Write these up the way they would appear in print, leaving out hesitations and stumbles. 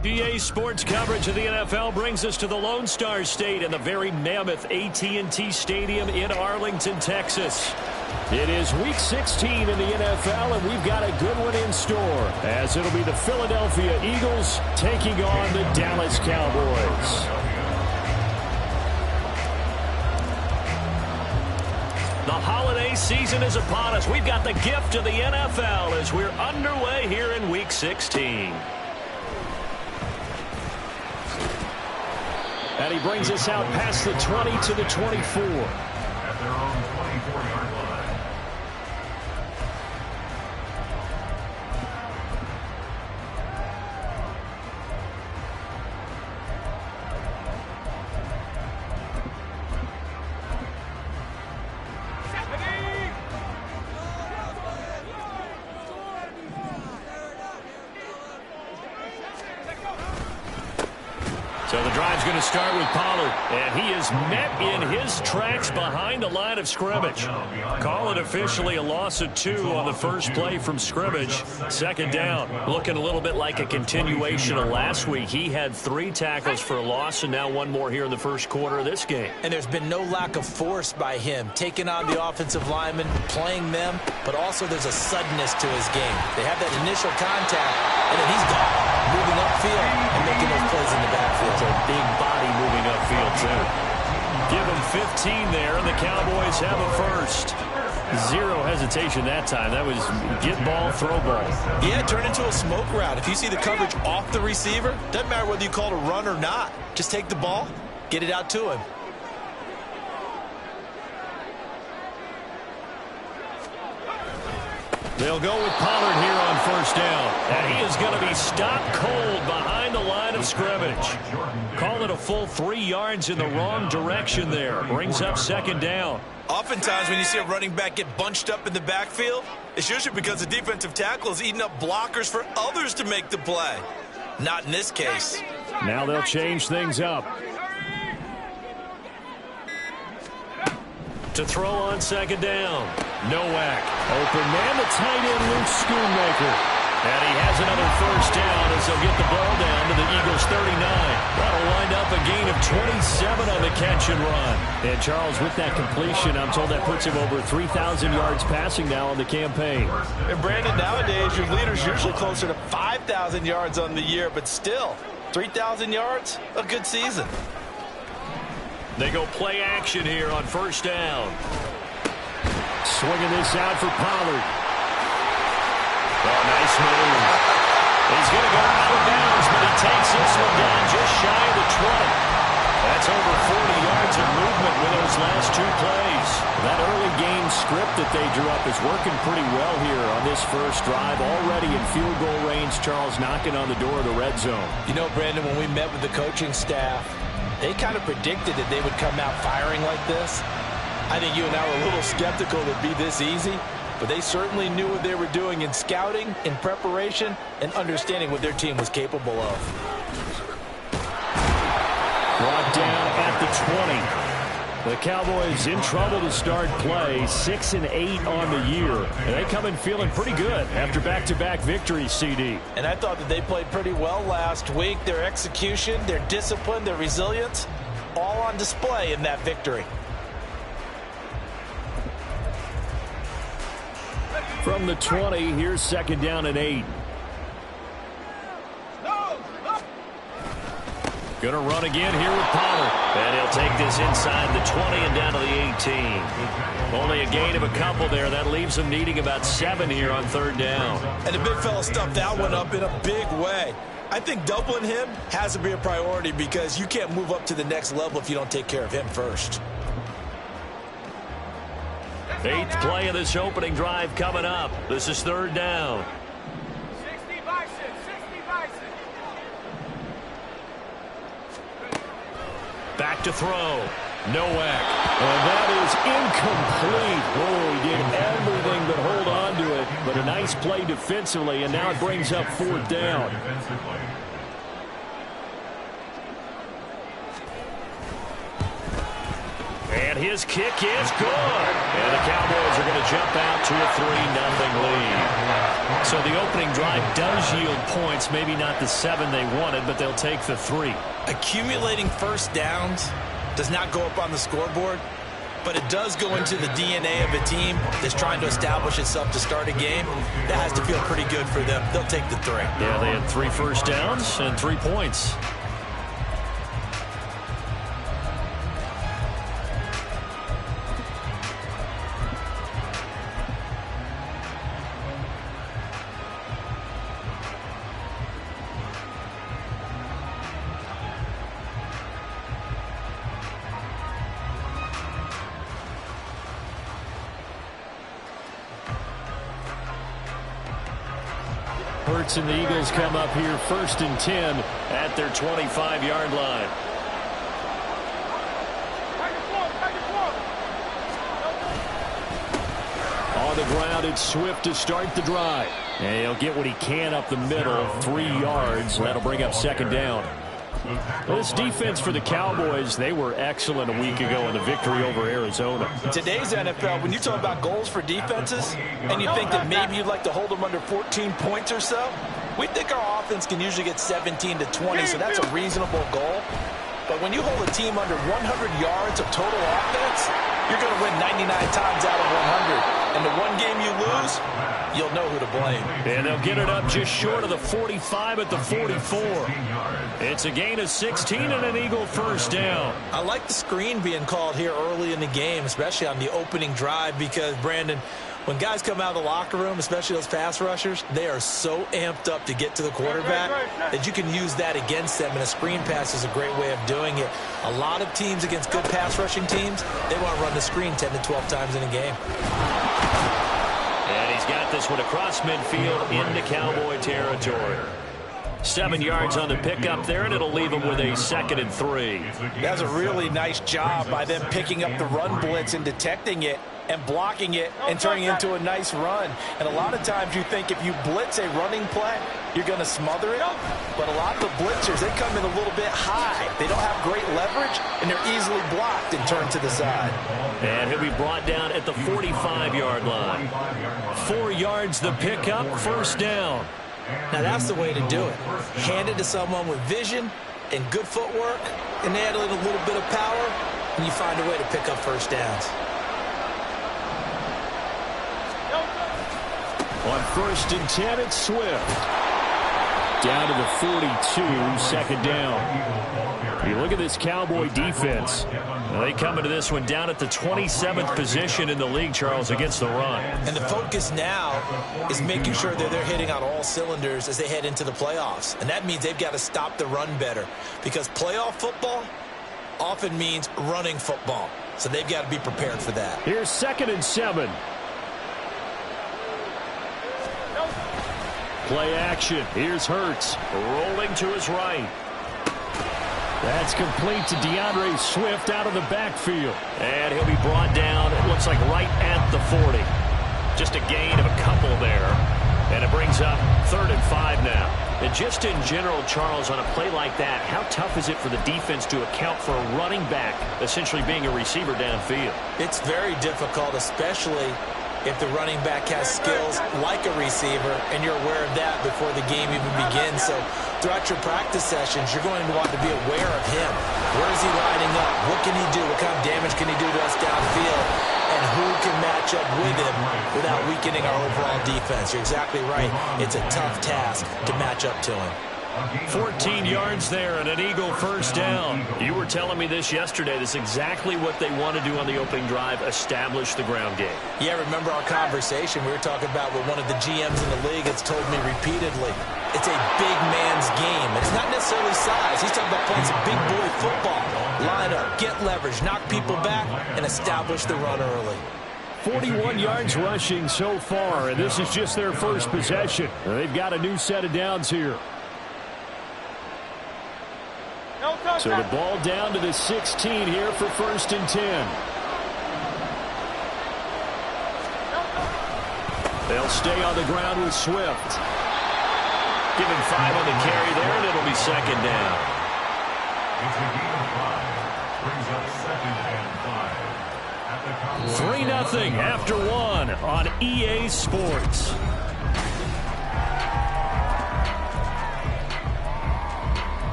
GA Sports coverage of the NFL brings us to the Lone Star State and the very mammoth AT&T Stadium in Arlington, Texas. It is Week 16 in the NFL, and we've got a good one in store, as it'll be the Philadelphia Eagles taking on the Dallas Cowboys. The holiday season is upon us. We've got the gift of the NFL as we're underway here in Week 16. And he brings us out past the 20 to the 24. At their own 24-yard line. So the drive's going to start with Pollard, and he is met in his tracks behind the line of scrimmage. Call it officially a loss of 2 on the first play from scrimmage. Second down, looking a little bit like a continuation of last week. He had 3 tackles for a loss, and now 1 more here in the first quarter of this game. And there's been no lack of force by him, taking on the offensive linemen, playing them, but also there's a suddenness to his game. They have that initial contact, and then he's gone, moving upfield and making those plays in the backfield. It's a big body moving upfield, too. Give him 15 there, and the Cowboys have a first. 0 hesitation that time. That was get ball, throw ball. Yeah, turn into a smoke route. If you see the coverage off the receiver, doesn't matter whether you call it a run or not. Just take the ball, get it out to him. They'll go with Pollard here on first down. And he is going to be stopped cold behind the line of scrimmage. Call it a full 3 yards in the wrong direction there. Brings up second down. Oftentimes when you see a running back get bunched up in the backfield, it's usually because the defensive tackle is eating up blockers for others to make the play. Not in this case. Now they'll change things up. To throw on second down. Nowak. Open man, the tight end, Luke Schoonmaker. And he has another first down as they'll get the ball down to the Eagles' 39. That'll wind up a gain of 27 on the catch and run. And Charles, with that completion, I'm told that puts him over 3,000 yards passing now on the campaign. And Brandon, nowadays your leader's usually closer to 5,000 yards on the year, but still, 3,000 yards, a good season. They go play action here on first down. Swinging this out for Pollard. Oh, nice move. He's going to go out of bounds, but he takes this one down just shy of the 20. That's over 40 yards of movement with those last 2 plays. That early game script that they drew up is working pretty well here on this first drive. Already in field goal range, Charles knocking on the door of the red zone. You know, Brandon, when we met with the coaching staff, they kind of predicted that they would come out firing like this. I think you and I were a little skeptical that it'd be this easy, but they certainly knew what they were doing in scouting, in preparation, and understanding what their team was capable of. Brought down at the 20. The Cowboys in trouble to start play, 6-8 on the year. And they come in feeling pretty good after back-to-back victories, CD. And I thought that they played pretty well last week. Their execution, their discipline, their resilience, all on display in that victory. From the 20, here's second down and 8. Going to run again here with Pollard. And he'll take this inside the 20 and down to the 18. Only a gain of a couple there. That leaves him needing about 7 here on third down. And the big fella stuffed that one up in a big way. I think doubling him has to be a priority because you can't move up to the next level if you don't take care of him first. 8th play of this opening drive coming up. This is 3rd down. 60 Bison, 60 Bison. Back to throw. Nowak. And that is incomplete. Oh, he did everything but hold on to it. But a nice play defensively, and now it brings up 4th down. And his kick is good. And the Cowboys are going to jump out to a 3-0 lead. So the opening drive does yield points. Maybe not the 7 they wanted, but they'll take the 3. Accumulating first downs does not go up on the scoreboard, but it does go into the DNA of a team that's trying to establish itself to start a game. That has to feel pretty good for them. They'll take the 3. Yeah, they had 3 first downs and 3 points. Hurts and the Eagles come up here 1st and 10 at their 25-yard line. On the ground, it's Swift to start the drive. And he'll get what he can up the middle, 3 yards. That'll bring up 2nd down. Well, this defense for the Cowboys, they were excellent a week ago in the victory over Arizona. Today's NFL, when you talk about goals for defenses, and you think that maybe you'd like to hold them under 14 points or so, we think our offense can usually get 17 to 20, so that's a reasonable goal. But when you hold a team under 100 yards of total offense, you're going to win 99 times out of 100. And the one game you lose, you'll know who to blame. And they'll get it up just short of the 45 at the 44. It's a gain of 16 and an Eagle first down. I like the screen being called here early in the game, especially on the opening drive, because, Brandon, when guys come out of the locker room, especially those pass rushers, they are so amped up to get to the quarterback that you can use that against them, and a screen pass is a great way of doing it. A lot of teams against good pass rushing teams, they want to run the screen 10 to 12 times in a game. And he's got this one across midfield into Cowboy territory. 7 yards on the pickup there, and it'll leave him with a 2nd and 3. That's a really nice job by them picking up the run blitz and detecting it and blocking it and turning it into a nice run. And a lot of times you think if you blitz a running play, you're going to smother it. But a lot of the blitzers, they come in a little bit high. They don't have great leverage, and they're easily blocked and turned to the side. And he'll be brought down at the 45-yard line. 4 yards the pickup, first down. Now that's the way to do it. Hand it to someone with vision and good footwork, and add in a little bit of power, and you find a way to pick up first downs. On 1st and 10, it's Swift. Down to the 42, 2nd down. You look at this Cowboy defense. Well, they come into this one down at the 27th position in the league, Charles, against the run. And the focus now is making sure that they're hitting on all cylinders as they head into the playoffs. And that means they've got to stop the run better, because playoff football often means running football. So they've got to be prepared for that. Here's 2nd and 7. Play action. Here's Hurts rolling to his right. That's complete to DeAndre Swift out of the backfield. And he'll be brought down, it looks like right at the 40. Just a gain of a couple there. And it brings up 3rd and 5 now. And just in general, Charles, on a play like that, how tough is it for the defense to account for a running back essentially being a receiver downfield? It's very difficult, especially if the running back has skills like a receiver, and you're aware of that before the game even begins. So throughout your practice sessions, you're going to want to be aware of him. Where is he lining up? What can he do? What kind of damage can he do to us downfield? And who can match up with him without weakening our overall defense? You're exactly right. It's a tough task to match up to him. 14 yards there and an Eagle first down. You were telling me this yesterday. This is exactly what they want to do on the opening drive, establish the ground game. Yeah, remember our conversation. We were talking about what one of the GMs in the league has told me repeatedly. it's a big man's game. It's not necessarily size. He's talking about playing some big boy football. Line up, get leverage, knock people back, and establish the run early. 41 yards rushing so far, and this is just their first possession. They've got a new set of downs here. So the ball down to the 16 here for 1st and 10. They'll stay on the ground with Swift. Give him 5 on the carry there, and it'll be 2nd down. It's a gain of 5. Brings up 2nd and 5. 3-0 after 1 on EA Sports.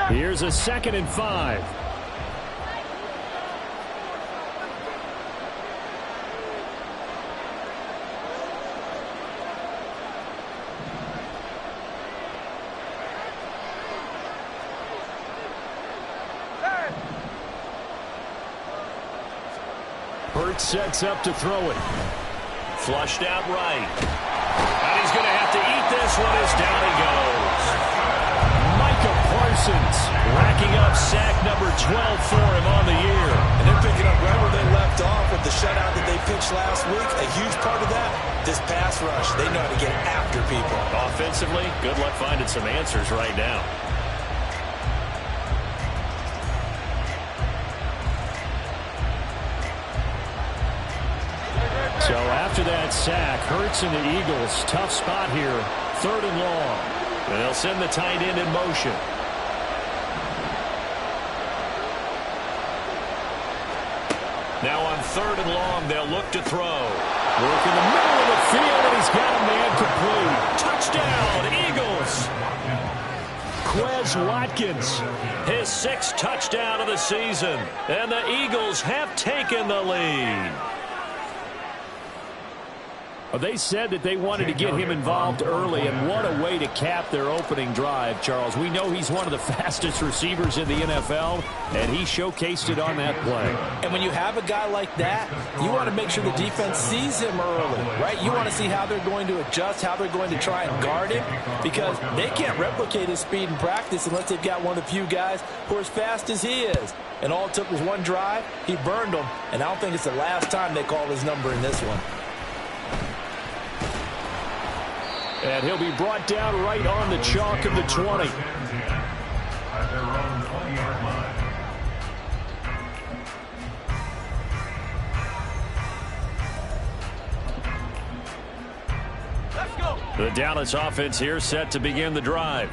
Here's a 2nd and 5. Hurts sets up to throw it. Flushed out right. And he's going to have to eat this one as down he goes. Parsons racking up sack number 12 for him on the year. And they're picking up right where they left off with the shutout that they pitched last week. A huge part of that, this pass rush. They know how to get after people. Offensively, good luck finding some answers right now. So after that sack, Hurts and the Eagles, tough spot here, 3rd and long. And they'll send the tight end in motion. Now on 3rd and long, they'll look to throw. Work in the middle of the field, and he's got a man complete. Touchdown, Eagles. Quez Watkins, his 6th touchdown of the season. And the Eagles have taken the lead. They said that they wanted to get him involved early, and what a way to cap their opening drive, Charles. We know he's one of the fastest receivers in the NFL, and he showcased it on that play. And when you have a guy like that, you want to make sure the defense sees him early, right? You want to see how they're going to adjust, how they're going to try and guard him, because they can't replicate his speed in practice unless they've got one of the few guys who are as fast as he is. And all it took was one drive. He burned them, and I don't think it's the last time they call his number in this one. And he'll be brought down right on the chalk of the 20. At their own 20-yard line. Let's go. The Dallas offense here set to begin the drive.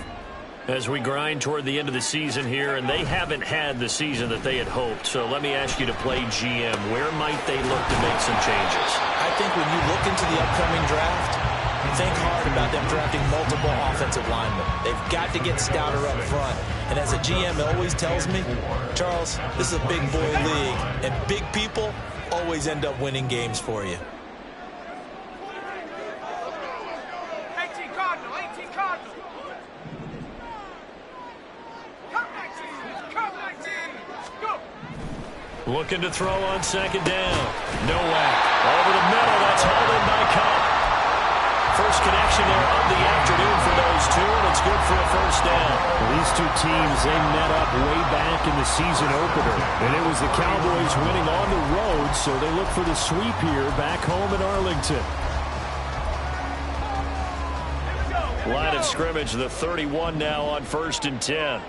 As we grind toward the end of the season here, and they haven't had the season that they had hoped. So let me ask you to play GM. Where might they look to make some changes? I think when you look into the upcoming draft, think hard about them drafting multiple offensive linemen. They've got to get stouter up front. And as a GM always tells me, Charles, this is a big boy league, and big people always end up winning games for you. 18 Cardinal, 18 Cardinal. Come 19, come 19. Go. Looking to throw on 2nd down. No way. Over the middle, that's hauled in by Cup. First connection there of the afternoon for those two, and it's good for a 1st down. These two teams, they met up way back in the season opener, and it was the Cowboys winning on the road, so they look for the sweep here back home in Arlington. Line of scrimmage, the 31 now on 1st and 10.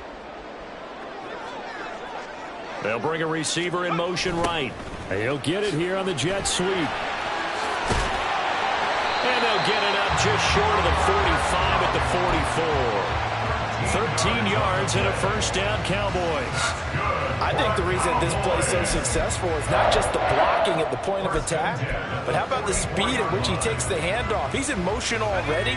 They'll bring a receiver in motion right. He'll get it here on the jet sweep. And they'll get it up just short of the 45 at the 44. 13 yards and a 1st down, Cowboys. I think the reason this play is so successful is not just the blocking at the point of attack, but how about the speed at which he takes the handoff? He's in motion already,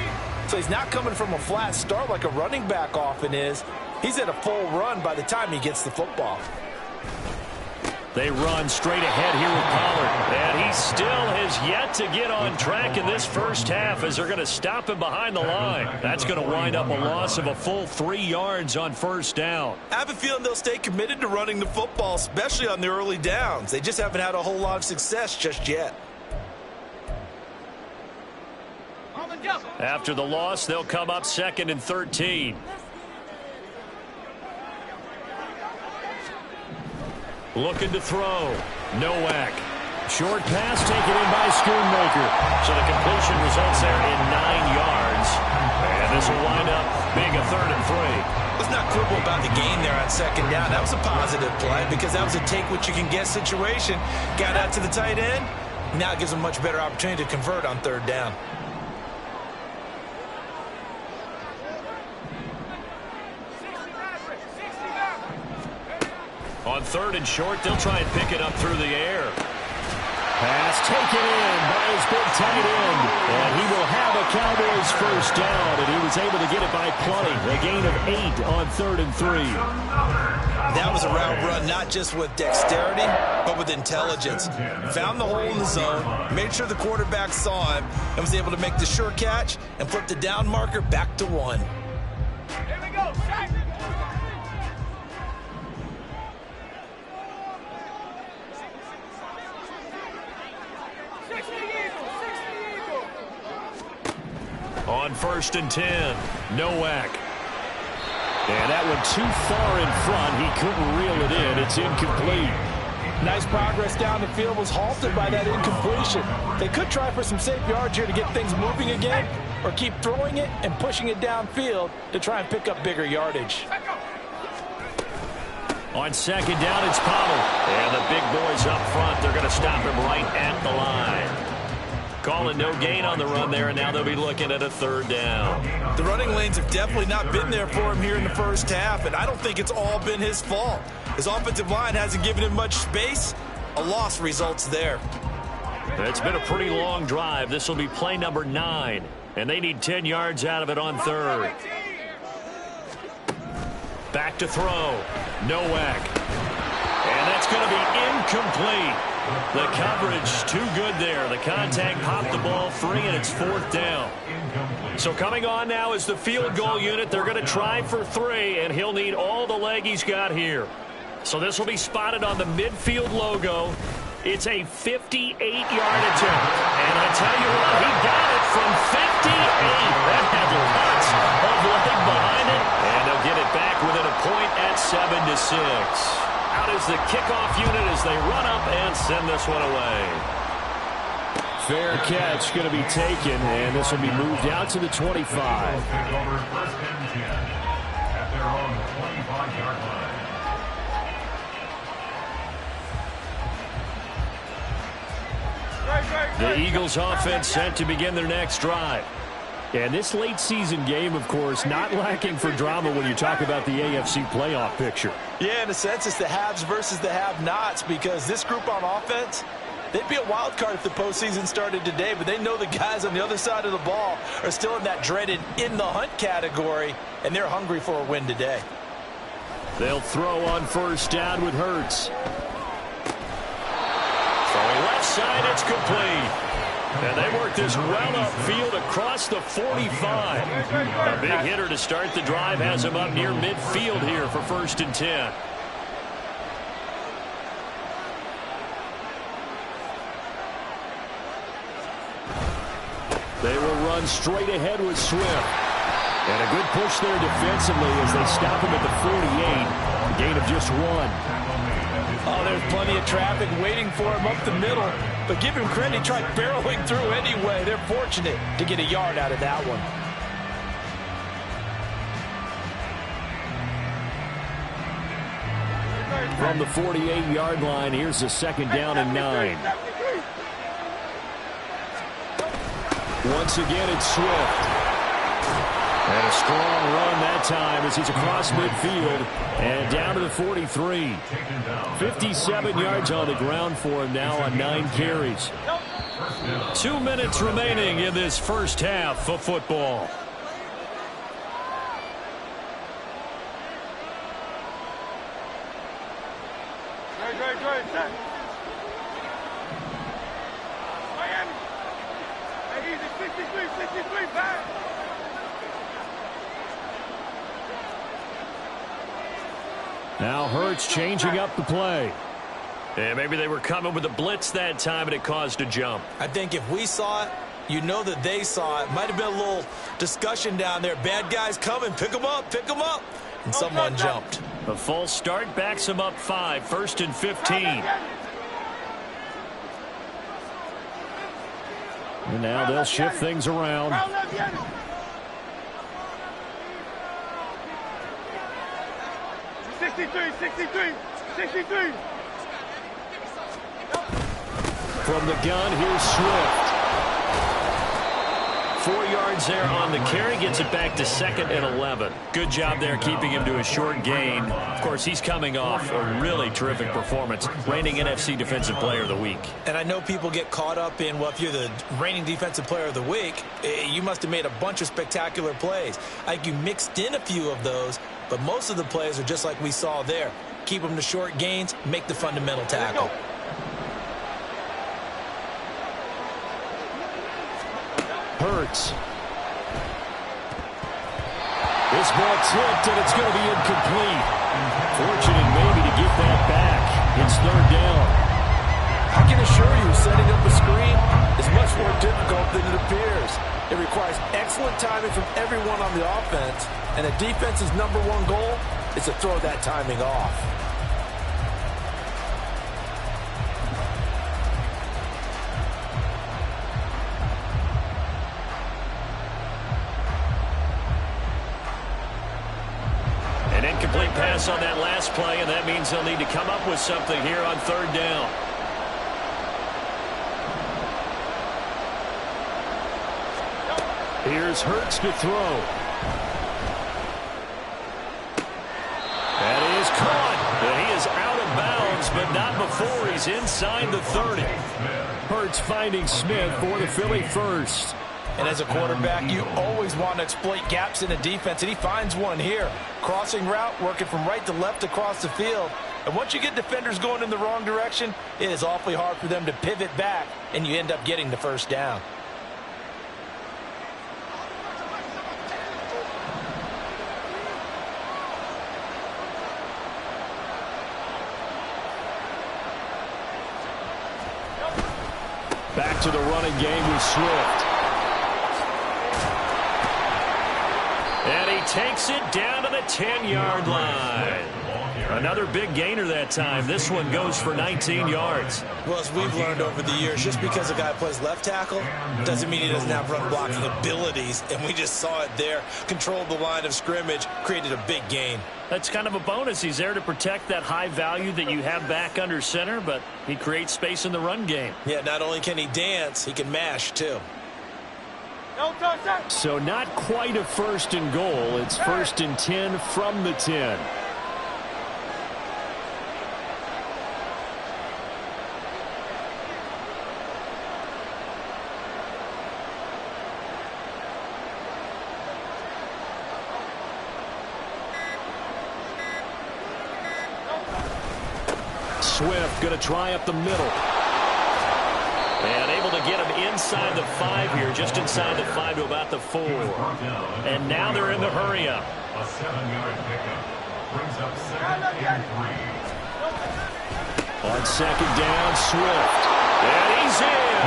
so he's not coming from a flat start like a running back often is. He's at a full run by the time he gets the football. They run straight ahead here with Pollard. And he still has yet to get on track in this first half as they're going to stop him behind the line. That's going to wind up a loss of a full 3 yards on first down. I have a feeling they'll stay committed to running the football, especially on the early downs. They just haven't had a whole lot of success just yet. After the loss, they'll come up 2nd and 13. Looking to throw. Nowak. Short pass taken in by Schoonmaker. So the completion results there in 9 yards. And this will wind up being a 3rd and 3. Let's not quibble about the gain there on 2nd down. That was a positive play because that was a take-what-you-can-get situation. Got out to the tight end. Now it gives them a much better opportunity to convert on 3rd down. On 3rd and short, they'll try and pick it up through the air. Pass taken in by his big tight end. And he will have a Cowboys first down. And he was able to get it by plenty. A gain of 8 on 3rd and 3. That was a route run not just with dexterity, but with intelligence. Found the hole in the zone, made sure the quarterback saw him, and was able to make the sure catch and flip the down marker back to 1. Here we go. Sack. On 1st and 10, Nowak. And that one too far in front. He couldn't reel it in. It's incomplete. Nice progress down the field was halted by that incompletion. They could try for some safe yards here to get things moving again, or keep throwing it and pushing it downfield to try and pick up bigger yardage. On 2nd down, it's Pollard. And the big boys up front, they're going to stop him right at the line. Calling no gain on the run there, and now they'll be looking at a 3rd down. The running lanes have definitely not been there for him here in the first half, and I don't think it's all been his fault. His offensive line hasn't given him much space. A loss results there. It's been a pretty long drive. This will be play number 9, and they need 10 yards out of it on 3rd. Back to throw. Nowak. And that's going to be incomplete. The coverage too good there. The contact popped the ball free, and it's 4th down. So coming on now is the field goal unit. They're going to try for 3, and he'll need all the leg he's got here. So this will be spotted on the midfield logo. It's a 58-yard attempt. And I tell you what, he got it from 58. That had lots of leg behind it. And they'll get it back within a point at 7-6. Out is the kickoff unit as they run up and send this one away. Fair catch going to be taken, and this will be moved out to the 25. Take over 1st and 10 at their own 25-yard line. The Eagles offense set to begin their next drive. And this late season game, of course, not lacking for drama when you talk about the AFC playoff picture. Yeah, in a sense, it's the haves versus the have-nots, because this group on offense, they'd be a wild card if the postseason started today, but they know the guys on the other side of the ball are still in that dreaded in-the-hunt category, and they're hungry for a win today. They'll throw on 1st down with Hurts. Throwing left side, it's complete. And they work this well upfield across the 45. A big hitter to start the drive has him up near midfield here for 1st and 10. They will run straight ahead with Swift. And a good push there defensively as they stop him at the 48. A gain of just 1. Oh, there's plenty of traffic waiting for him up the middle. But give him credit, he tried barreling through anyway. They're fortunate to get a yard out of that one. From the 48-yard line, here's the 2nd down and 9. Once again, it's Swift. And a strong run that time as he's across midfield and down to the 43. 57 yards on the ground for him now on 9 carries. 2 minutes remaining in this first half of football. Set. Miami. Hey, easy. 63, back. Now Hurts changing up the play. Yeah, maybe they were coming with a blitz that time and it caused a jump. I think if we saw it, you know that they saw it. Might have been a little discussion down there. Bad guys coming. Pick them up. Pick them up. And someone jumped. A false start backs them up 5. 1st and 15. And now they'll shift things around. 63. From the gun, here's Swift. 4 yards there on the carry, gets it back to 2nd and 11. Good job there keeping him to a short gain. Of course, he's coming off a really terrific performance, reigning NFC Defensive Player of the Week. And I know people get caught up in, well, if you're the reigning Defensive Player of the Week, you must have made a bunch of spectacular plays. I think you mixed in a few of those, but most of the plays are just like we saw there. Keep them to short gains, make the fundamental tackle. Hurts. This ball tipped, and it's going to be incomplete. Fortunate maybe to get that back. It's 3rd down. I can assure you, setting up a screen is much more difficult than it appears. It requires excellent timing from everyone on the offense, and a defense's #1 goal is to throw that timing off. An incomplete pass on that last play, and that means they'll need to come up with something here on 3rd down. Here's Hurts to throw. That is caught. He is out of bounds, but not before he's inside the 30. Hurts finding Smith for the Philly first. And as a quarterback, you always want to exploit gaps in a defense, and he finds one here. Crossing route, working from right to left across the field. And once you get defenders going in the wrong direction, it is awfully hard for them to pivot back, and you end up getting the 1st down. Back to the running game with Swift. And he takes it down to the 10-yard line. Another big gainer that time. This one goes for 19 yards. Well, as we've learned over the years, just because a guy plays left tackle doesn't mean he doesn't have run blocking abilities. And we just saw it there. Controlled the line of scrimmage, created a big gain. That's kind of a bonus. He's there to protect that high value that you have back under center, but he creates space in the run game. Yeah, not only can he dance, he can mash too. So not quite a 1st and goal. It's 1st and 10 from the 10. Swift going to try up the middle. And able to get him inside the 5 here, just inside the 5 to about the 4. And now they're in the hurry-up. A 7-yard pickup brings up 2nd and 3. On 2nd down, Swift. And he's in.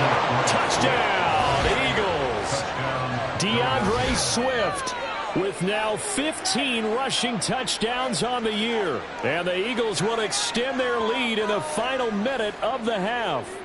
Touchdown, Eagles. DeAndre Swift with now 15 rushing touchdowns on the year. And the Eagles will extend their lead in the final minute of the half.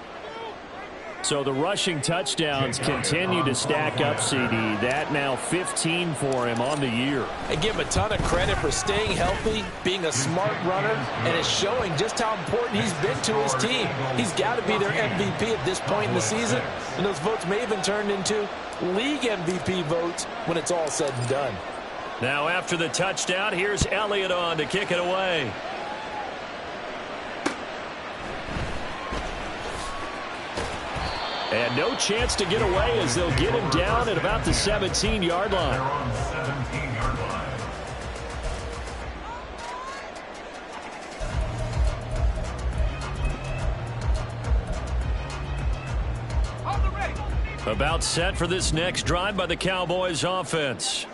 So the rushing touchdowns continue to stack up, CD. That now 15 for him on the year. I give him a ton of credit for staying healthy, being a smart runner, and it's showing just how important he's been to his team. He's got to be their MVP at this point in the season, and those votes may have been turned into league MVP votes when it's all said and done. Now after the touchdown, here's Elliott on to kick it away. And no chance to get away as they'll get him down at about the 17-yard line. They're on 17-yard line. About set for this next drive by the Cowboys offense.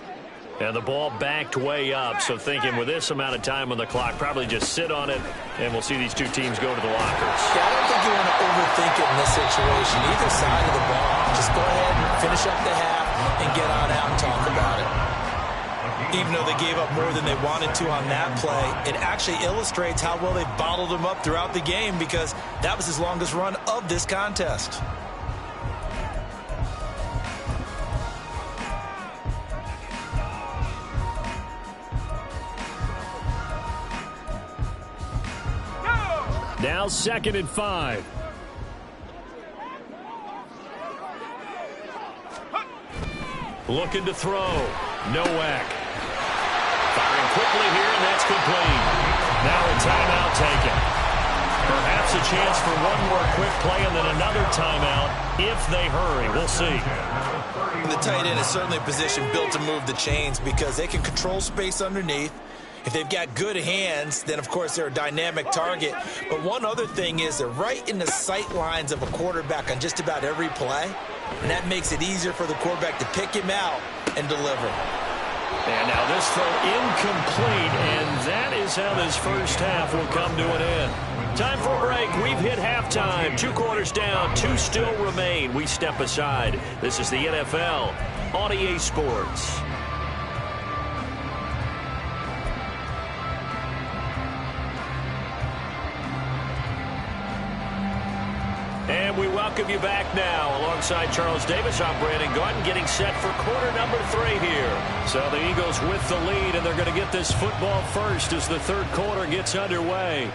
And the ball backed way up, so thinking with this amount of time on the clock, probably just sit on it, and we'll see these two teams go to the lockers. Yeah, I don't think you want to overthink it in this situation, either side of the ball. Just go ahead and finish up the half and get on out and talk about it. Even though they gave up more than they wanted to on that play, it actually illustrates how well they bottled them up throughout the game, because that was his longest run of this contest. Now 2nd and 5. Looking to throw. Nowak. Firing quickly here, and that's complete. Now a timeout taken. Perhaps a chance for one more quick play and then another timeout if they hurry. We'll see. The tight end is certainly a position built to move the chains because they can control space underneath. If they've got good hands, then, of course, they're a dynamic target. But one other thing is they're right in the sight lines of a quarterback on just about every play, and that makes it easier for the quarterback to pick him out and deliver. And now this throw incomplete, and that is how this first half will come to an end. Time for a break. We've hit halftime. 2 quarters down, 2 still remain. We step aside. This is the NFL on EA Sports. And we welcome you back now. Alongside Charles Davis, I'm Brandon Gordon, getting set for quarter number 3 here. So the Eagles with the lead, and they're going to get this football first as the third quarter gets underway.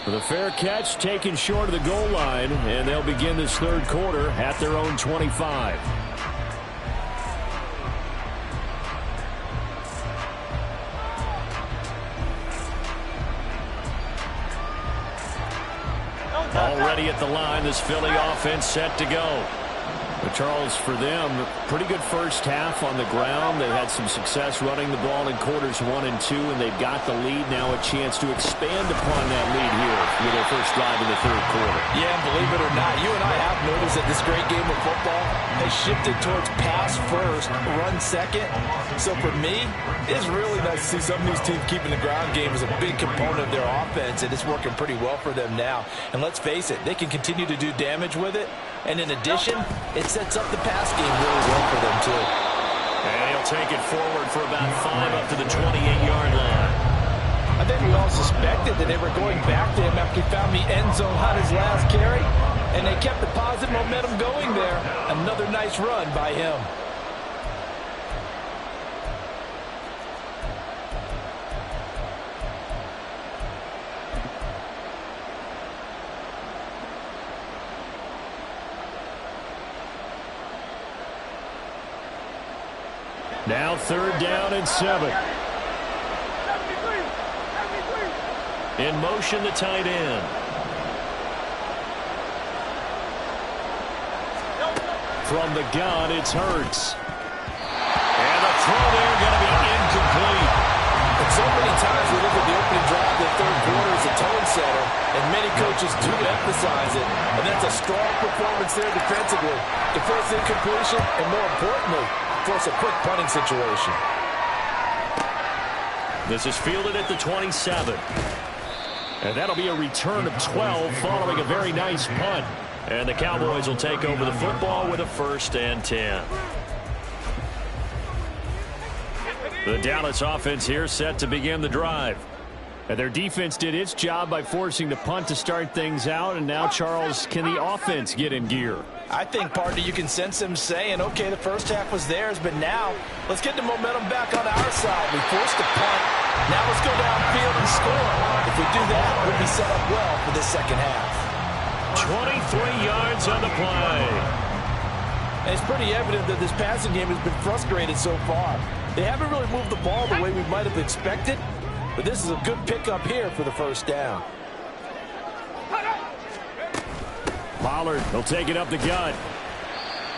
With a fair catch taken short of the goal line, and they'll begin this third quarter at their own 25. Already at the line, this Philly offense set to go. But Charles, for them, pretty good first half on the ground. They had some success running the ball in quarters 1 and 2, and they've got the lead now, a chance to expand upon that lead here with their first drive in the third quarter. Yeah, and believe it or not, you and I have noticed that this great game of football has shifted towards pass first, run second. So for me, it's really nice to see some of these teams keeping the ground game as a big component of their offense, and it's working pretty well for them now. And let's face it, they can continue to do damage with it. And in addition, it sets up the pass game really well for them, too. And he'll take it forward for about 5 up to the 28-yard line. I think we all suspected that they were going back to him after he found the end zone on his last carry. And they kept the positive momentum going there. Another nice run by him. Now 3rd down and 7. In motion, the tight end. From the gun, it's Hurts. And the throw there going to be incomplete. And so many times we look at the opening drive of the third quarter as a tone setter, and many coaches do emphasize it. And that's a strong performance there defensively. To force incompletion, and more importantly, force a quick punting situation. This is fielded at the 27. And that'll be a return of 12 following a very nice punt. And the Cowboys will take over the football with a 1st and 10. The Dallas offense here set to begin the drive. And their defense did its job by forcing the punt to start things out. And now, Charles, can the offense get in gear? I think, partner, you can sense them saying, okay, the first half was theirs, but now let's get the momentum back on our side. We forced the punt. Now let's go downfield and score. If we do that, we'll be set up well for this second half. 23 yards on the play. And it's pretty evident that this passing game has been frustrated so far. They haven't really moved the ball the way we might have expected, but this is a good pickup here for the first down. Pollard will take it up the gut.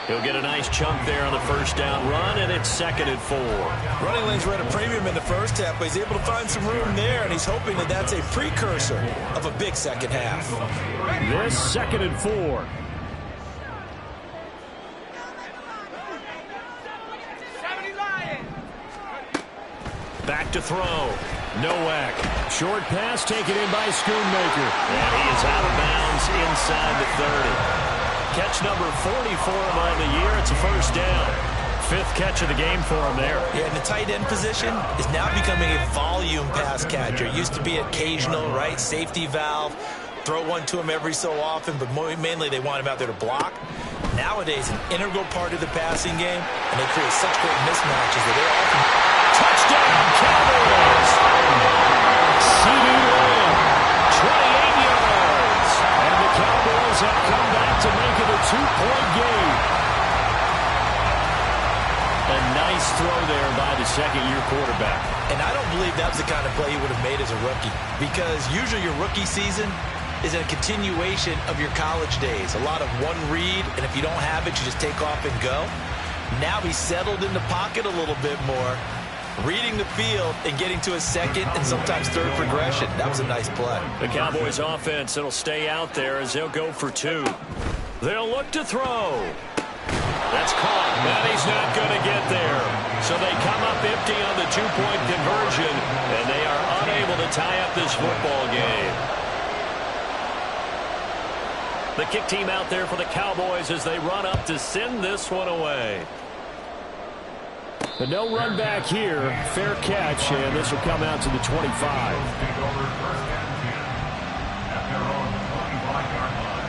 He'll get a nice chunk there on the first down run, and it's 2nd and 4. Running lanes were at a premium in the first half, but he's able to find some room there, and he's hoping that that's a precursor of a big second half. This 2nd and 4. Back to throw. Nowak. Short pass taken in by Schoonmaker. And he is out of bounds inside the 30. Catch number 44 on the year. It's a first down. 5th catch of the game for him there. Yeah, and the tight end position is now becoming a volume pass catcher. It used to be occasional, right? Safety valve. Throw one to him every so often, but mainly they want him out there to block. Nowadays, an integral part of the passing game, and they create such great mismatches that they're often... Touchdown, Cowboys! CD Lamb, 28 yards. And the Cowboys have come back to make it a 2-point game. A nice throw there by the second-year quarterback. And I don't believe that was the kind of play he would have made as a rookie, because usually your rookie season is a continuation of your college days. A lot of one read, and if you don't have it, you just take off and go. Now he's settled in the pocket a little bit more, reading the field and getting to a second and sometimes third progression. That was a nice play. The Cowboys offense, it'll stay out there as they'll go for 2. They'll look to throw. That's caught. And he's not going to get there. So they come up empty on the 2-point conversion, and they are unable to tie up this football game. The kick team out there for the Cowboys as they run up to send this one away. But no run back here. Fair catch, and this will come out to the 25. Take over first and 10 at their own 25-yard line.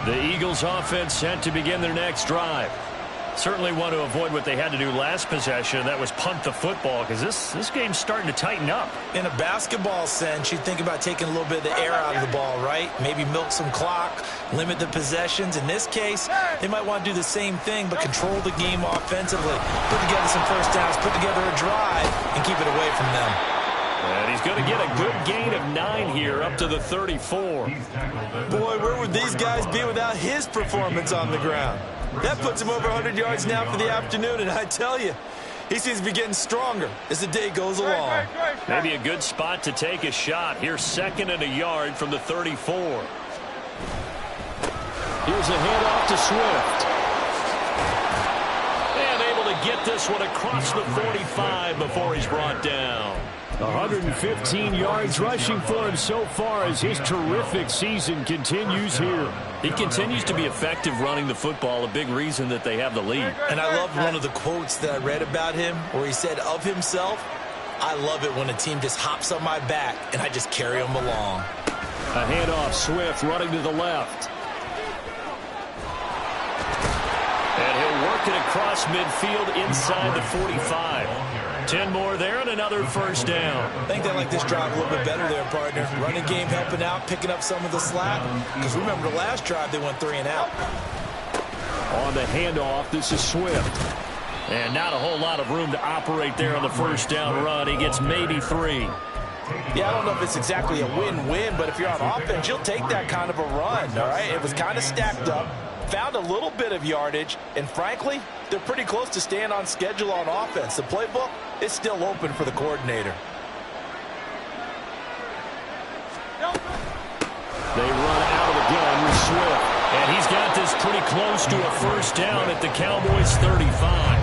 The Eagles offense set to begin their next drive. Certainly want to avoid what they had to do last possession. That was punt the football, because this game's starting to tighten up. In a basketball sense, you think about taking a little bit of the air out of the ball, right? Maybe milk some clock, limit the possessions. In this case, they might want to do the same thing, but control the game offensively. Put together some first downs, put together a drive, and keep it away from them. And he's going to get a good gain of 9 here, up to the 34. Boy, where would these guys be without his performance on the ground? That puts him over 100 yards now for the afternoon, and I tell you, he seems to be getting stronger as the day goes along. Maybe a good spot to take a shot. Here's 2nd and a yard from the 34. Here's a handoff to Swift. And able to get this one across the 45 before he's brought down. 115 yards rushing for him so far as his terrific season continues here. He continues to be effective running the football, a big reason that they have the lead. And I loved one of the quotes that I read about him where he said of himself, "I love it when a team just hops on my back and I just carry them along." A handoff, Swift running to the left. And he'll work it across midfield inside the 45. 10 more there and another first down. I think they like this drive a little bit better there, partner. Running game helping out, picking up some of the slack. Because remember the last drive, they went 3 and out. On the handoff, this is Swift. And not a whole lot of room to operate there on the first down run. He gets maybe 3. Yeah, I don't know if it's exactly a win-win, but if you're on offense, you'll take that kind of a run, all right? It was kind of stacked up, found a little bit of yardage, and frankly, they're pretty close to staying on schedule on offense. The playbook is still open for the coordinator. They run out of the gun with Swift. And he's got this pretty close to a first down at the Cowboys' 35.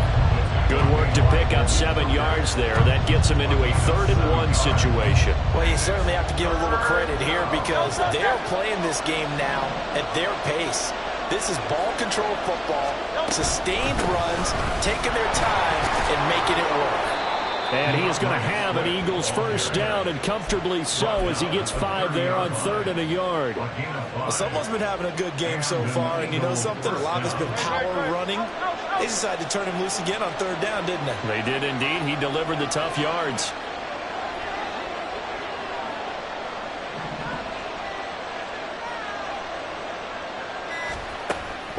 Good work to pick up 7 yards there. That gets him into a 3rd-and-1 situation. Well, you certainly have to give a little credit here because they're playing this game now at their pace. This is ball control football, sustained runs, taking their time and making it work. And he is going to have an Eagles first down, and comfortably so as he gets 5 there on 3rd and a yard. Well, someone's been having a good game so far, and you know something? A lot of it's been power running. They decided to turn him loose again on 3rd down, didn't they? They did indeed. He delivered the tough yards.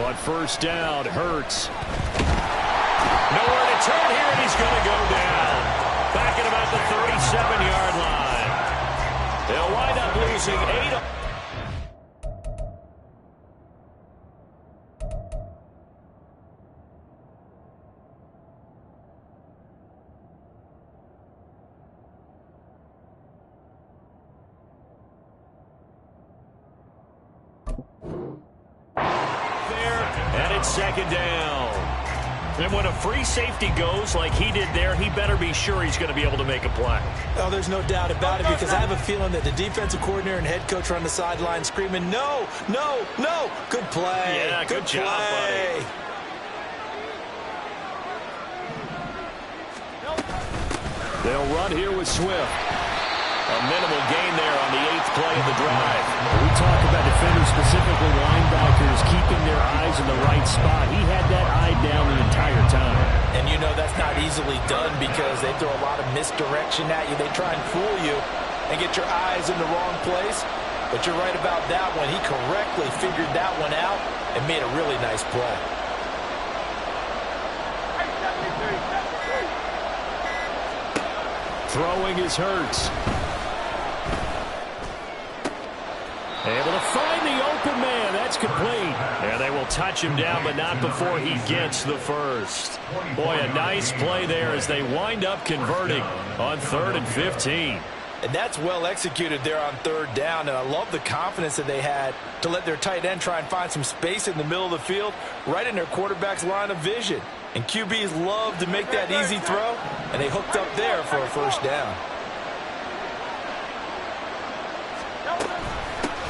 On first down, Hurts. Nowhere to turn here, and he's going to go down. Back at about the 37-yard line. They'll wind up losing 8. on second down. And when a free safety goes like he did there, he better be sure he's going to be able to make a play. Oh, there's no doubt about it, because I have a feeling that the defensive coordinator and head coach are on the sideline screaming, no, no, no. Good play. Yeah, good job, buddy. They'll run here with Swift. A minimal gain there on the 8th play of the drive. We talk about defenders, specifically linebackers, keeping their eyes in the right spot. He had that eye down the entire time. And you know that's not easily done, because they throw a lot of misdirection at you. They try and fool you and get your eyes in the wrong place. But you're right about that one. He correctly figured that one out and made a really nice play. Throwing is Hurts. Able to find the open man. That's complete. Yeah, they will touch him down, but not before he gets the first. Boy, a nice play there as they wind up converting on 3rd and 15. And that's well executed there on 3rd down. And I love the confidence that they had to let their tight end try and find some space in the middle of the field, right in their quarterback's line of vision. And QBs love to make that easy throw, and they hooked up there for a first down.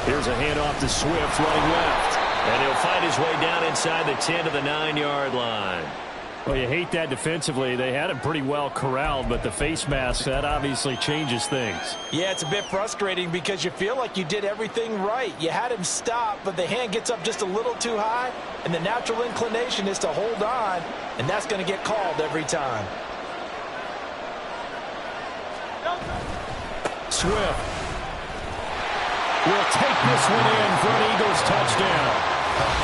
Here's a handoff to Swift running left. And he'll find his way down inside the 10 to the 9-yard line. Well, you hate that defensively. They had him pretty well corralled, but the face mask, that obviously changes things. Yeah, it's a bit frustrating because you feel like you did everything right. You had him stop, but the hand gets up just a little too high, and the natural inclination is to hold on, and that's going to get called every time. Swift will take this one in for an Eagles touchdown.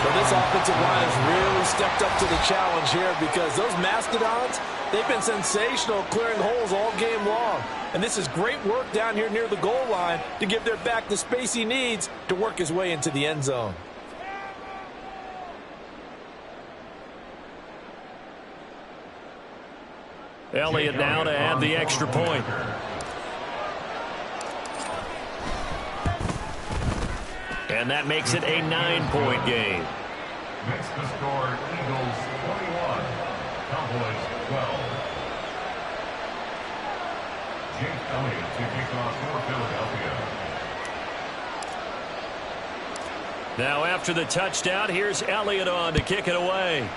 But this offensive line has really stepped up to the challenge here, because those Mastodons, they've been sensational clearing holes all game long. And this is great work down here near the goal line to give their back the space he needs to work his way into the end zone. Elliott now to add the extra point. And that makes it a 9-point game. Makes the score Eagles 21, Cowboys 12. Jake Elliott to kick off for Philadelphia. Now after the touchdown, here's Elliott on to kick it away.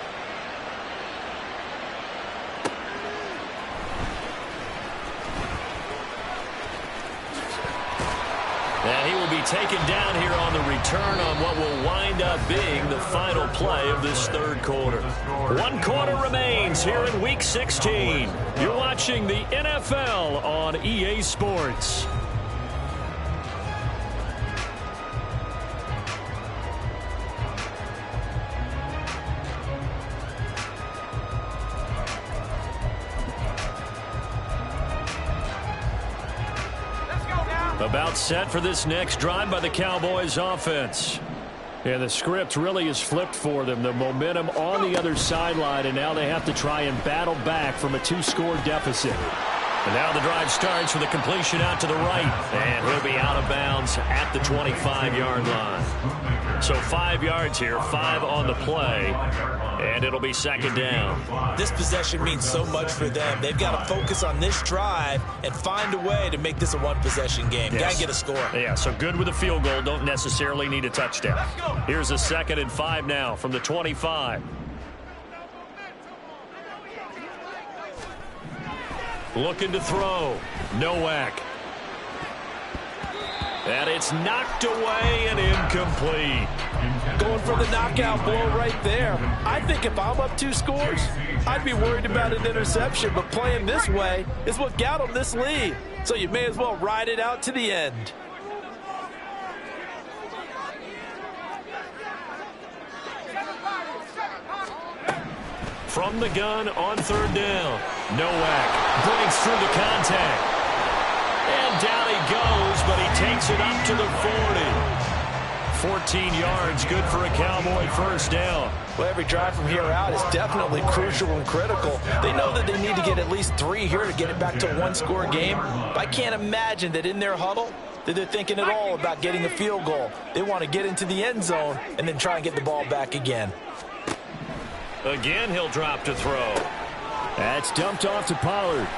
And he will be taken down here on the return on what will wind up being the final play of this 3rd quarter. 1 quarter remains here in Week 16. You're watching the NFL on EA Sports. About set for this next drive by the Cowboys offense. Yeah, the script really is flipped for them. The momentum on the other sideline, and now they have to try and battle back from a 2-score deficit. And now the drive starts with a completion out to the right. And he'll be out of bounds at the 25-yard line. So 5 yards here, 5 on the play. And it'll be second down. This possession means so much for them. They've got to focus on this drive and find a way to make this a 1-possession game. Yes. Got to get a score. Yeah, so good with a field goal. Don't necessarily need a touchdown. Here's a 2nd and 5 now from the 25. Looking to throw. Nowak. And it's knocked away and incomplete. Going for the knockout blow right there. I think if I'm up 2 scores, I'd be worried about an interception, but playing this way is what got them this lead. So you may as well ride it out to the end. From the gun on 3rd down. Nowak breaks through the contact. And down he goes, but he takes it up to the 40. 14 yards, good for a Cowboy first down. Well, every drive from here out is definitely crucial and critical. They know that they need to get at least 3 here to get it back to a 1-score game. But I can't imagine that in their huddle that they're thinking at all about getting a field goal. They want to get into the end zone and then try and get the ball back again. Again, he'll drop to throw. That's dumped off to Pollard.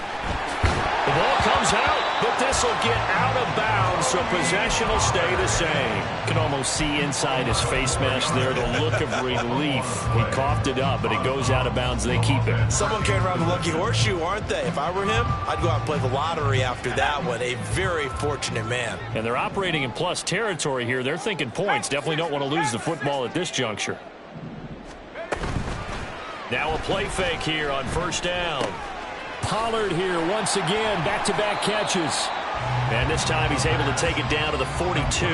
The ball comes out, but this will get out of bounds, so possession will stay the same. You can almost see inside his face mask there the look of relief. He coughed it up, but it goes out of bounds. They keep it. Someone carrying around the lucky horseshoe, aren't they? If I were him, I'd go out and play the lottery after that one. A very fortunate man. And they're operating in plus territory here. They're thinking points. Definitely don't want to lose the football at this juncture. Now a play fake here on first down. Pollard here once again, back-to-back catches. And this time he's able to take it down to the 42.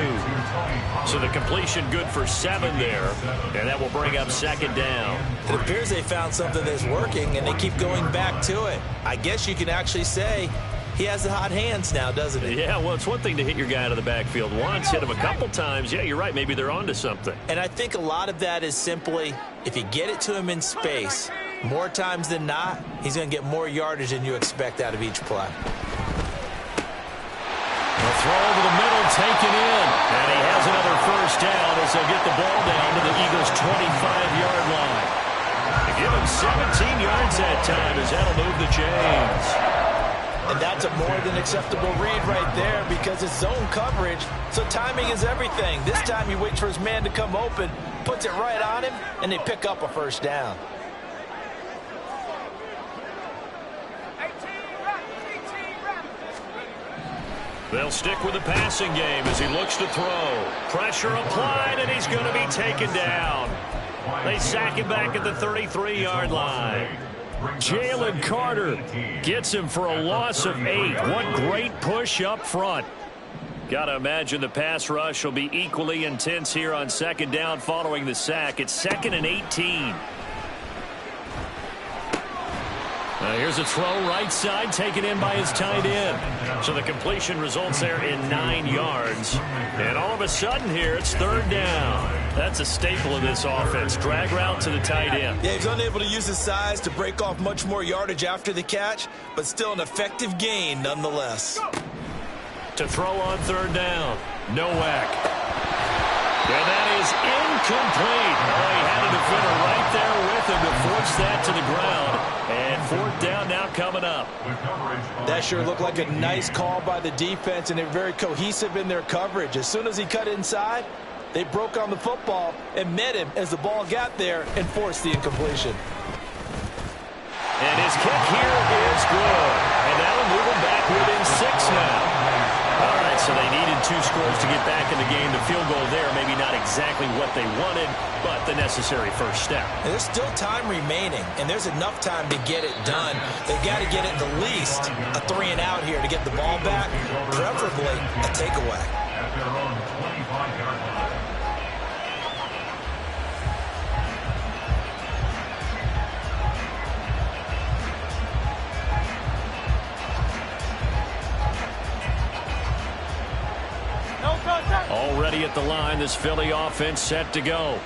So the completion good for 7 there. And that will bring up second down. It appears they found something that's working, and they keep going back to it. I guess you can actually say he has the hot hands now, doesn't he? Yeah, well, it's one thing to hit your guy out of the backfield once, hit him a couple times. Yeah, you're right. Maybe they're onto something. And I think a lot of that is simply if you get it to him in space, more times than not, he's going to get more yardage than you expect out of each play. The throw over the middle, taken in. And he has another first down as they'll get the ball down to the Eagles' 25-yard line. They give him 17 yards that time as that'll move the chains. And that's a more than acceptable read right there because it's zone coverage, so timing is everything. This time he waits for his man to come open, puts it right on him, and they pick up a first down. They'll stick with the passing game as he looks to throw. Pressure applied, and he's going to be taken down. They sack him back at the 33-yard line. Jalen Carter gets him for a loss of 8. What great push up front. Got to imagine the pass rush will be equally intense here on second down following the sack. It's 2nd and 18. Here's a throw right side taken in by his tight end. So the completion results there in 9 yards. And all of a sudden here, it's 3rd down. That's a staple of this offense. Drag route to the tight end. Yeah, he's unable to use his size to break off much more yardage after the catch, but still an effective gain nonetheless. To throw on 3rd down. Nowak. And that is incomplete. Oh, he had a defender right there with him to force that to the ground. And 4th down now coming up. That sure looked like a nice call by the defense, and they're very cohesive in their coverage. As soon as he cut inside, they broke on the football and met him as the ball got there and forced the incompletion. And his kick here is good. And that'll move him back within 6 now. All right, so they needed 2 scores to get back in the game. The field goal there, maybe not exactly what they wanted, but the necessary first step. And there's still time remaining, and there's enough time to get it done. They've got to get it at least a 3-and-out here to get the ball back, preferably a takeaway. At their own 25-yard line. Already at the line, this Philly offense set to go.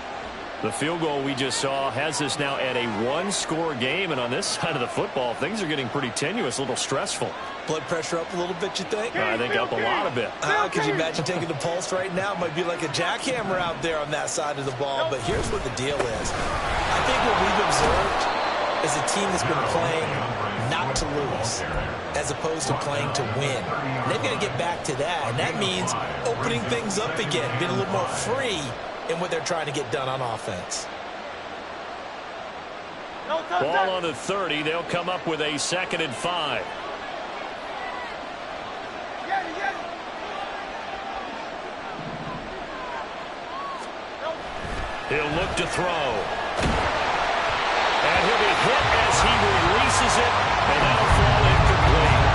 The field goal we just saw has us now at a 1-score game, and on this side of the football, things are getting pretty tenuous, a little stressful. Blood pressure up a little bit, you think? I think up a lot of it. Could you imagine taking the pulse right now? It might be like a jackhammer out there on that side of the ball, but here's what the deal is. I think what we've observed is a team that's been playing not to lose as opposed to playing to win. And they've got to get back to that, and that means opening things up again, being a little more free in what they're trying to get done on offense. Ball on the 30. They'll come up with a 2nd and 5. He'll look to throw. And he'll be hit as he releases it, and that'll fall incomplete.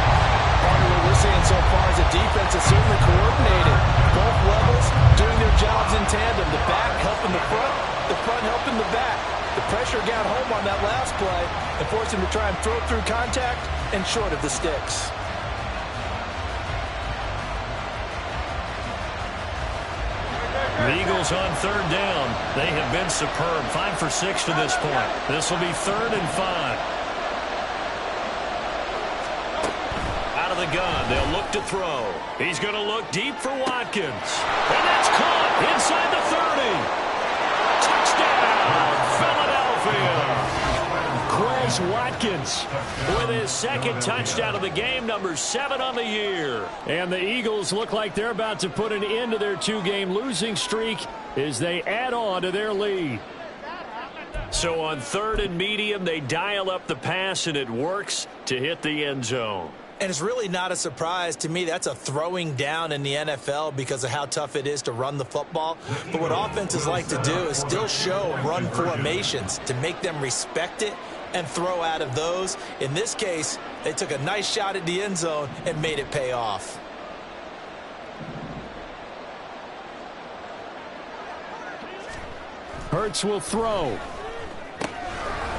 Part of what we're seeing so far is the defense is certainly coordinated. Both levels doing their jobs in tandem. The back helping the front helping the back. The pressure got home on that last play and forced him to try and throw through contact and short of the sticks. The Eagles on 3rd down. They have been superb. 5 for 6 to this point. This will be 3rd and 5. Out of the gun. They'll look to throw. He's going to look deep for Watkins. And that's caught inside the 30. Touchdown, Philadelphia. Watkins with his second touchdown of the game, number 7 on the year. And the Eagles look like they're about to put an end to their 2-game losing streak as they add on to their lead. So on 3rd and medium, they dial up the pass, and it works to hit the end zone. And it's really not a surprise to me. That's a throwing down in the NFL because of how tough it is to run the football. But what offenses like to do is still show run formations to make them respect it and throw out of those. In this case, they took a nice shot at the end zone and made it pay off. Hurts will throw.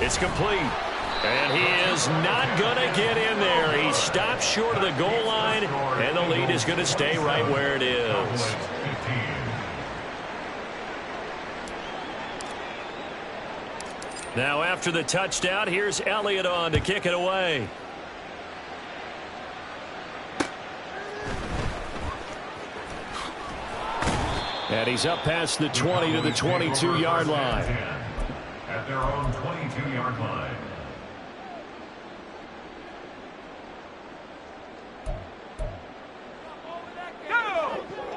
It's complete. And he is not going to get in there. He stops short of the goal line, and the lead is going to stay right where it is. Now after the touchdown, here's Elliott on to kick it away. And he's up past the 20 to the 22-yard line. At their own 22-yard line.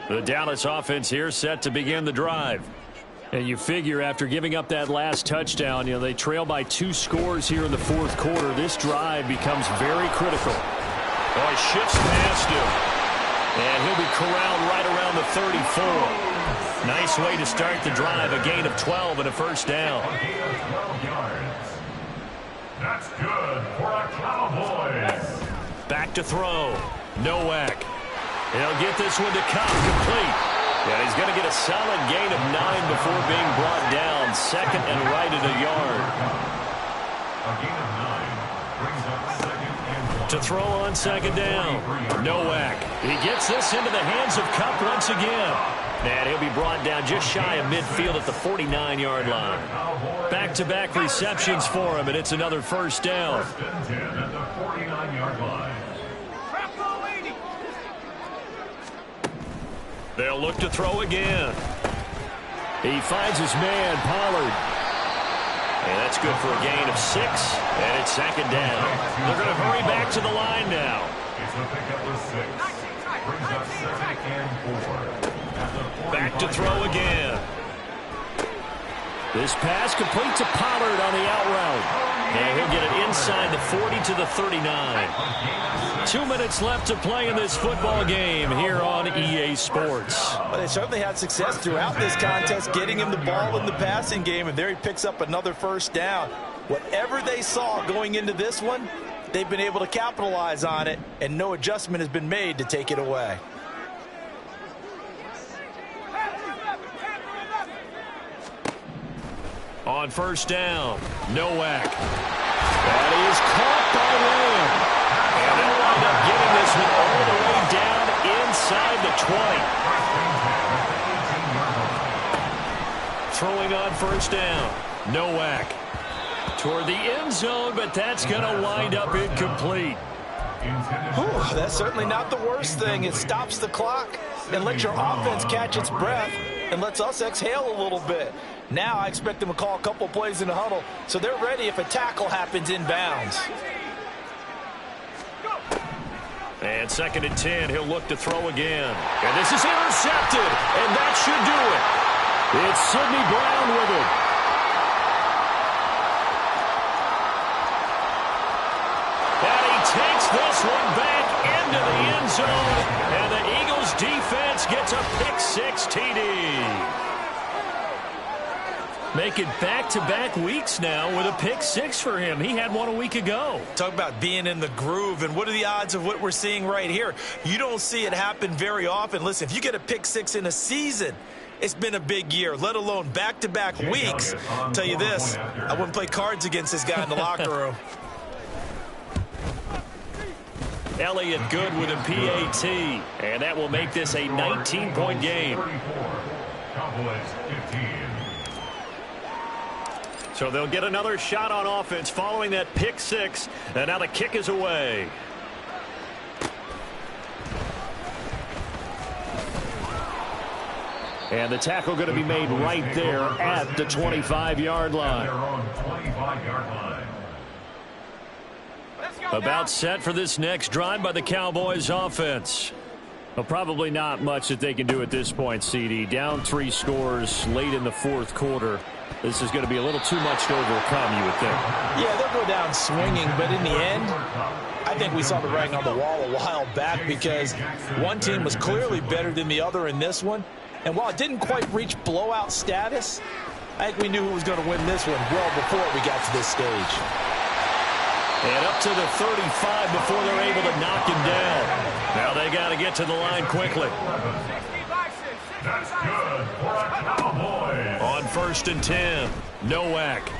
The Dallas offense here set to begin the drive. And you figure after giving up that last touchdown, they trail by 2 scores here in the 4th quarter. This drive becomes very critical. Oh, he shifts past him. And he'll be corralled right around the 34. Nice way to start the drive. A gain of 12 and a first down. A gain of 12 yards. That's good for a Cowboys. Back to throw. Nowak. He'll get this one to come complete. And he's going to get a solid gain of 9 before being brought down. 2nd and right at a yard. A gain of 9 brings up 2nd and 1. To throw on 2nd down. Nowak. He gets this into the hands of Kupp once again. And he'll be brought down just shy of midfield at the 49-yard line. Back-to-back receptions for him, and it's another first down. 1st and 10 at the 49-yard line. They'll look to throw again. He finds his man, Pollard. And that's good for a gain of 6, and it's 2nd down. They're going to hurry back to the line now. It's a pickup of 6. Brings up 2nd and 4. Back to throw again. This pass complete to Pollard on the out route. And he'll get it inside the 40 to the 39. 2 minutes left to play in this football game here on EA Sports. Well, they certainly had success throughout this contest, getting him the ball in the passing game, and there he picks up another first down. Whatever they saw going into this one, they've been able to capitalize on it, and no adjustment has been made to take it away. On first down, Nowak. That is caught by Lamb. And they'll wind up getting this one all the way down inside the 20. Throwing on first down, Nowak. Toward the end zone, but that's going to wind up incomplete. Whew, that's certainly not the worst thing. It stops the clock and lets your offense catch its breath and lets us exhale a little bit. Now I expect them to call a couple plays in the huddle, so they're ready if a tackle happens inbounds. And 2nd and 10, he'll look to throw again. And this is intercepted, and that should do it. It's Sidney Brown with it. And he takes this one back into the end zone, and the Eagles defense gets a pick-6 TD. Making back-to-back weeks now with a pick-6 for him. He had one a week ago. Talk about being in the groove, and what are the odds of what we're seeing right here? You don't see it happen very often. Listen, if you get a pick-6 in a season, it's been a big year, let alone back-to-back weeks. I'll tell you this, I wouldn't play cards against this guy in the locker room. Elliott good with a PAT, and that will make this a 19-point game. Cowboys 15. So they'll get another shot on offense following that pick-6, and now the kick is away. And the tackle going to be made right there at the 25-yard line. Their own 25-yard line. About set for this next drive by the Cowboys offense. Well, probably not much that they can do at this point, CD. Down 3 scores late in the fourth quarter. This is going to be a little too much to overcome, you would think. Yeah, they'll go down swinging, but in the end, I think we saw the writing on the wall a while back because one team was clearly better than the other in this one. And while it didn't quite reach blowout status, I think we knew who was going to win this one well before we got to this stage. And up to the 35 before they're able to knock him down. Now they got to get to the line quickly. That's good for a Cowboys. On 1st and 10, Nowak.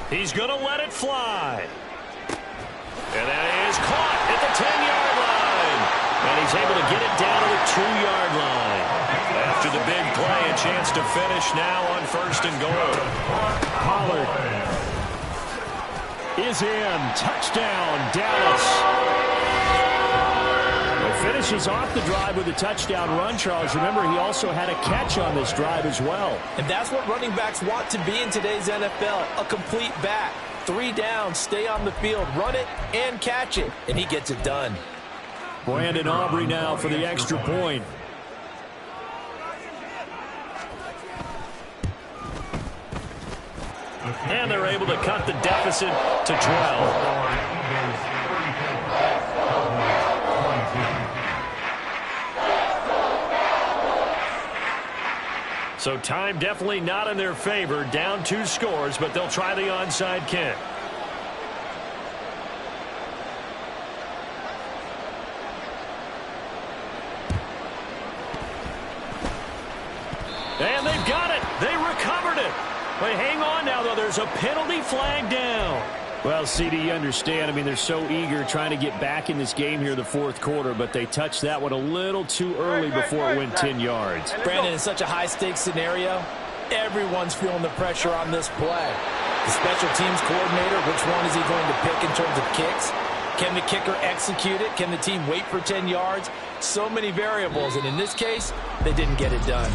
He's going to let it fly. And that is caught at the 10-yard line. And he's able to get it down to the 2-yard line. After the big play, a chance to finish now on 1st and goal. Pollard is in. Touchdown, Dallas. Finishes off the drive with a touchdown run, Charles. Remember, he also had a catch on this drive as well. And that's what running backs want to be in today's NFL, a complete back. 3 down, stay on the field, run it, and catch it. And he gets it done. Brandon Aubrey now for the extra point. And they're able to cut the deficit to 12. So time definitely not in their favor. Down 2 scores, but they'll try the onside kick. And they've got it. They recovered it. But hang on now, though. There's a penalty flag down. Well, CD, you understand. I mean, they're so eager trying to get back in this game here in the fourth quarter, but they touched that one a little too early before it went 10 yards. Brandon, in such a high-stakes scenario, everyone's feeling the pressure on this play. The special teams coordinator, which one is he going to pick in terms of kicks? Can the kicker execute it? Can the team wait for 10 yards? So many variables, and in this case, they didn't get it done.